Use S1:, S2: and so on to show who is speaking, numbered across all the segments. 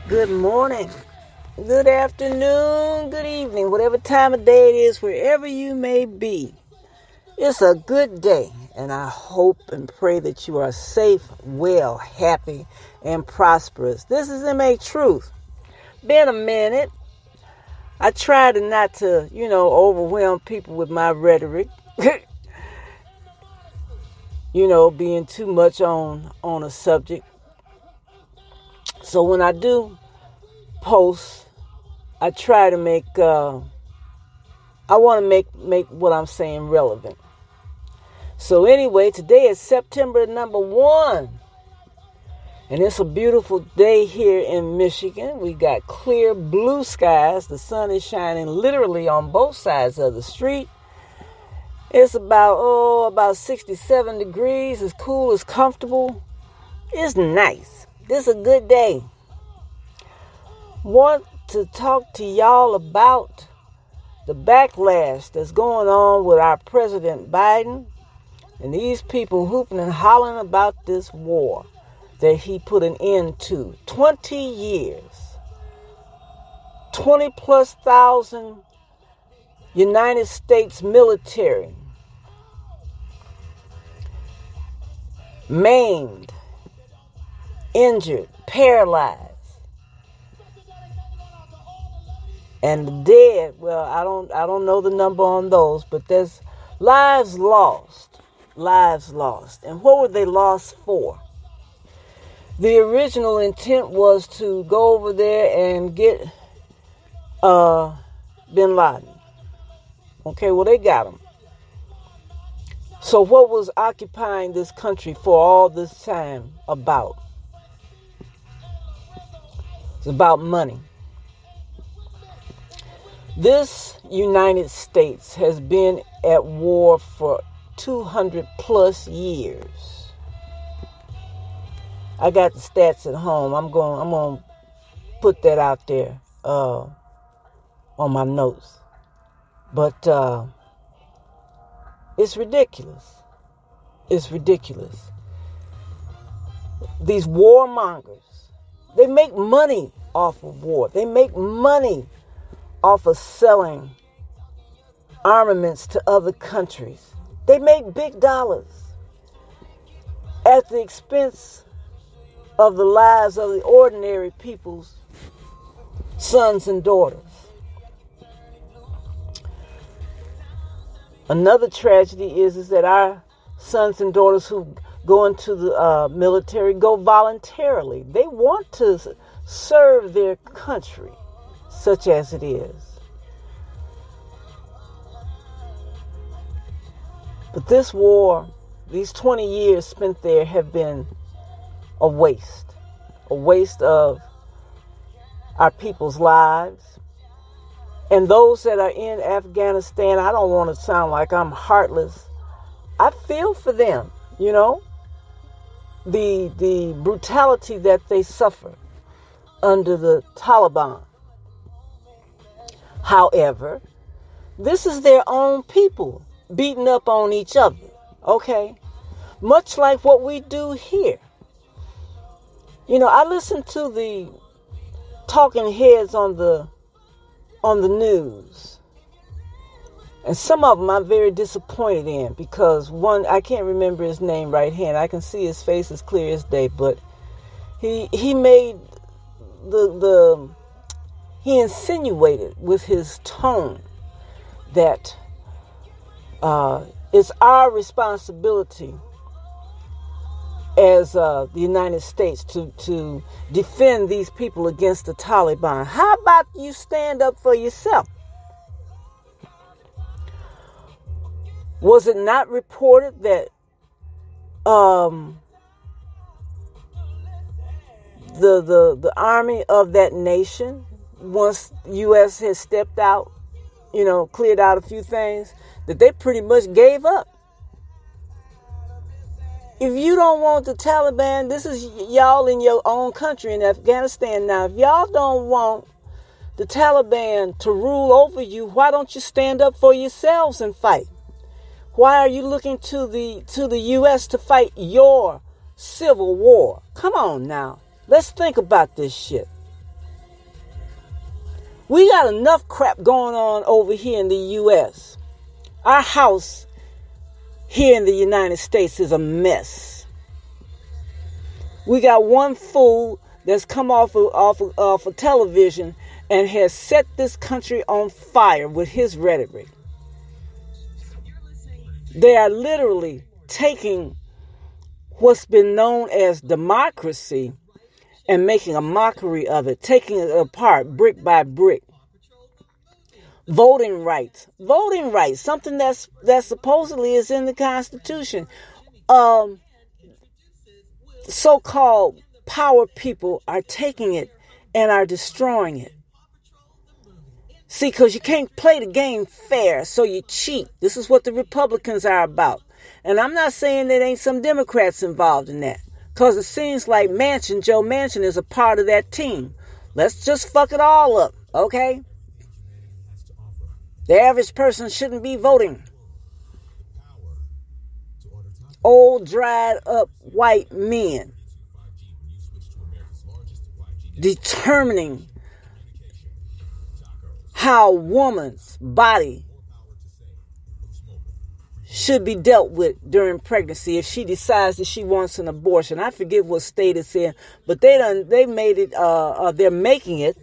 S1: Good morning, good afternoon, good evening, whatever time of day it is, wherever you may be. It's a good day, and I hope and pray that you are safe, well, happy, and prosperous. This is M.A. Truth. Been a minute. I try not to, overwhelm people with my rhetoric. Being too much on a subject. So when I do post, I try to make, I want to make what I'm saying relevant. So anyway, today is September number 1. And it's a beautiful day here in Michigan. We got clear blue skies. The sun is shining literally on both sides of the street. It's about 67 degrees. It's cool, it's comfortable. It's nice. This is a good day. Want to talk to y'all about the backlash that's going on with our President Biden and these people hooping and hollering about this war that he put an end to. 20 years. 20+ thousand United States military maimed, injured, paralyzed. And the dead, well, I don't know the number on those, but there's lives lost. Lives lost. And what were they lost for? The original intent was to go over there and get bin Laden. Okay, well, they got him. So what was occupying this country for all this time about? It's about money. This United States has been at war for 200+ years. I got the stats at home. I'm going to put that out there on my notes. But it's ridiculous. It's ridiculous. These warmongers, they make money off of war. They make money off of selling armaments to other countries. They make big dollars at the expense of the lives of the ordinary people's sons and daughters. Another tragedy is that our sons and daughters who go into the military go voluntarily. They want to serve their country, such as it is. But this war, these 20 years spent there have been a waste of our people's lives. And those that are in Afghanistan, I don't want to sound like I'm heartless. I feel for them, the brutality that they suffer under the Taliban. However, this is their own people beating up on each other, okay? Much like what we do here. I listen to the talking heads on the news. And some of them I'm very disappointed in because one, I can't remember his name right hand. I can see his face as clear as day, but he made he insinuated with his tone that it's our responsibility as the United States to defend these people against the Taliban. How about you stand up for yourself? Was it not reported that the army of that nation, once U.S. has stepped out, cleared out a few things, that they pretty much gave up? If you don't want the Taliban, this is y'all in your own country in Afghanistan now. If y'all don't want the Taliban to rule over you, why don't you stand up for yourselves and fight? Why are you looking to the U.S. to fight your civil war? Come on now. Let's think about this shit. We got enough crap going on over here in the U.S. Our house here in the United States is a mess. We got one fool that's come off of television and has set this country on fire with his rhetoric. They are literally taking what's been known as democracy and making a mockery of it, taking it apart brick by brick. Voting rights, something that supposedly is in the Constitution. So-called power people are taking it and are destroying it. See, because you can't play the game fair, so you cheat. This is what the Republicans are about. And I'm not saying there ain't some Democrats involved in that, because it seems like Joe Manchin is a part of that team. Let's just fuck it all up, okay? The average person shouldn't be voting. Old, dried up white men determining how a woman's body should be dealt with during pregnancy if she decides that she wants an abortion. I forget what state it's in, but they made it. They're making it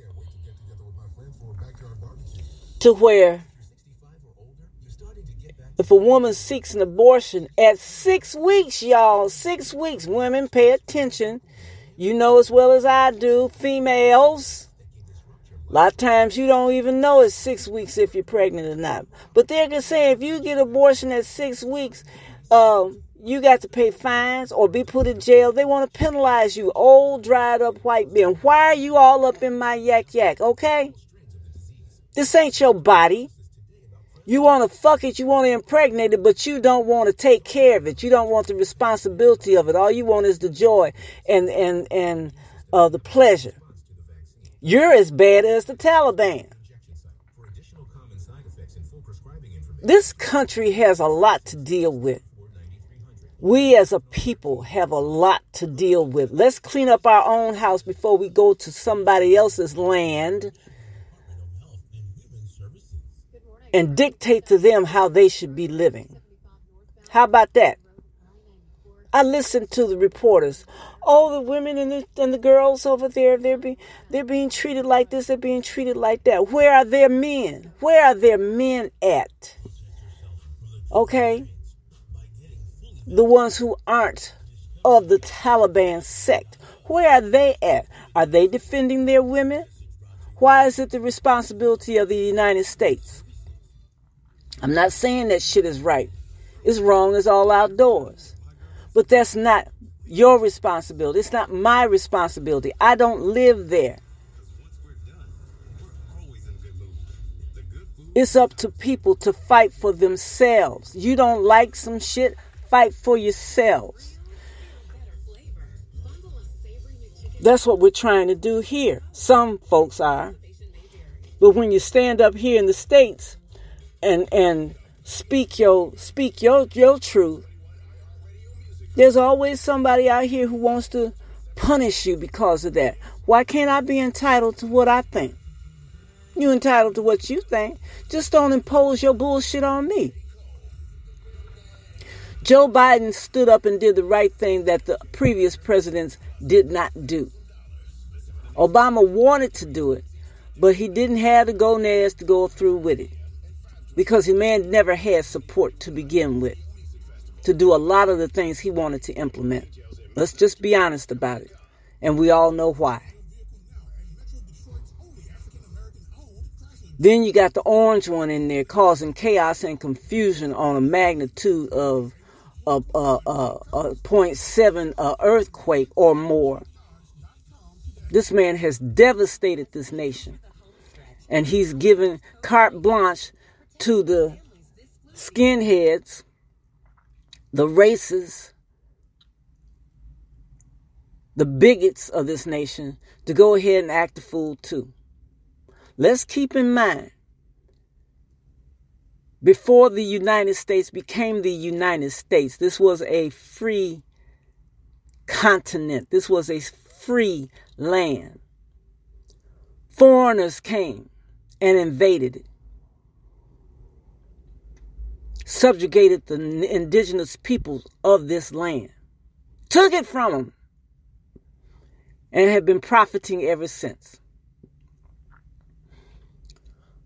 S1: to where if a woman seeks an abortion at 6 weeks, y'all, 6 weeks, women, pay attention. You know as well as I do, females. A lot of times you don't even know it's 6 weeks if you're pregnant or not. But they're going to say if you get abortion at 6 weeks, you got to pay fines or be put in jail. They want to penalize you, old, dried up white men. Why are you all up in my yak, okay? This ain't your body. You want to fuck it, you want to impregnate it, but you don't want to take care of it. You don't want the responsibility of it. All you want is the joy and the pleasure. You're as bad as the Taliban. This country has a lot to deal with. We as a people have a lot to deal with. Let's clean up our own house before we go to somebody else's land and dictate to them how they should be living. How about that? I listened to the reporters. Oh, the women and the girls over there, they're being treated like this, they're being treated like that. Where are their men? Where are their men at? Okay? The ones who aren't of the Taliban sect. Where are they at? Are they defending their women? Why is it the responsibility of the United States? I'm not saying that shit is right. It's wrong as all outdoors. But that's not your responsibility. It's not my responsibility. I don't live there. It's up to people to fight for themselves. You don't like some shit? Fight for yourselves. That's what we're trying to do here. Some folks are. But when you stand up here in the States and speak your truth, there's always somebody out here who wants to punish you because of that. Why can't I be entitled to what I think? You're entitled to what you think. Just don't impose your bullshit on me. Joe Biden stood up and did the right thing that the previous presidents did not do. Obama wanted to do it, but he didn't have the gonads to go through with it. Because the man never had support to begin with to do a lot of the things he wanted to implement. Let's just be honest about it. And we all know why. Then you got the orange one in there causing chaos and confusion on a magnitude of 0.7 earthquake or more. This man has devastated this nation. And he's given carte blanche to the skinheads, the racists, the bigots of this nation to go ahead and act a fool too. Let's keep in mind, before the United States became the United States, this was a free continent. This was a free land. Foreigners came and invaded it. Subjugated the indigenous peoples of this land. Took it from them. And have been profiting ever since.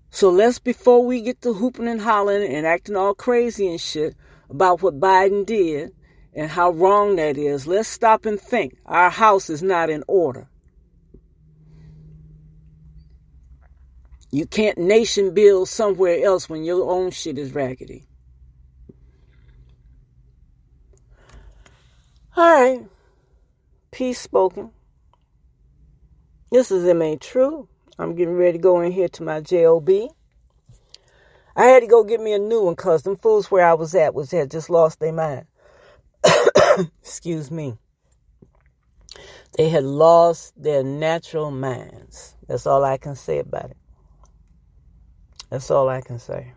S1: So let's, before we get to hooping and hollering and acting all crazy and shit about what Biden did and how wrong that is, let's stop and think. Our house is not in order. You can't nation build somewhere else when your own shit is raggedy. All right. Peace spoken. This is M.A. True. I'm getting ready to go in here to my J.O.B. I had to go get me a new one because them fools where I was at had just lost their mind. Excuse me. They had lost their natural minds. That's all I can say about it. That's all I can say.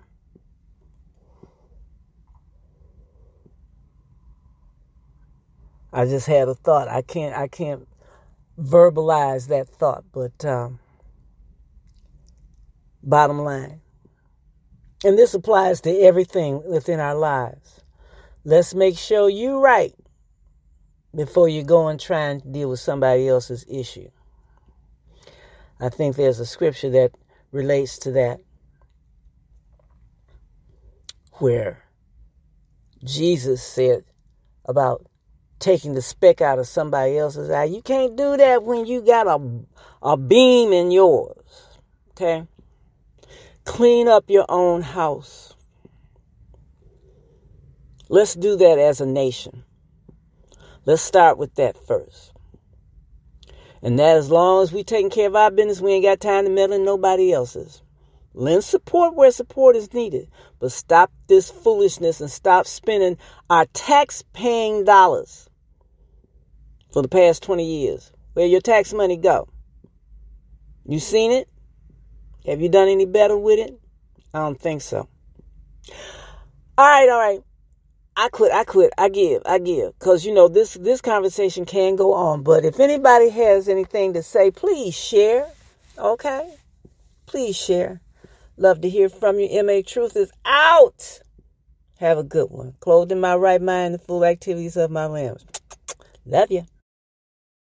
S1: I just had a thought. I can't verbalize that thought, but bottom line, and this applies to everything within our lives. Let's make sure you're right before you go and try and deal with somebody else's issue. I think there's a scripture that relates to that, where Jesus said about taking the speck out of somebody else's eye. You can't do that when you got a beam in yours. Okay? Clean up your own house. Let's do that as a nation. Let's start with that first. And that, as long as we taking care of our business, we ain't got time to meddle in nobody else's. Lend support where support is needed. But stop this foolishness and stop spending our tax-paying dollars for the past 20 years. Where your tax money go? You seen it? Have you done any better with it? I don't think so. All right. I quit. I give. Because, this conversation can go on. But if anybody has anything to say, please share. Okay? Please share. Love to hear from you. M.A. Truth is out. Have a good one. Clothed in my right mind, the full activities of my limbs. Love you.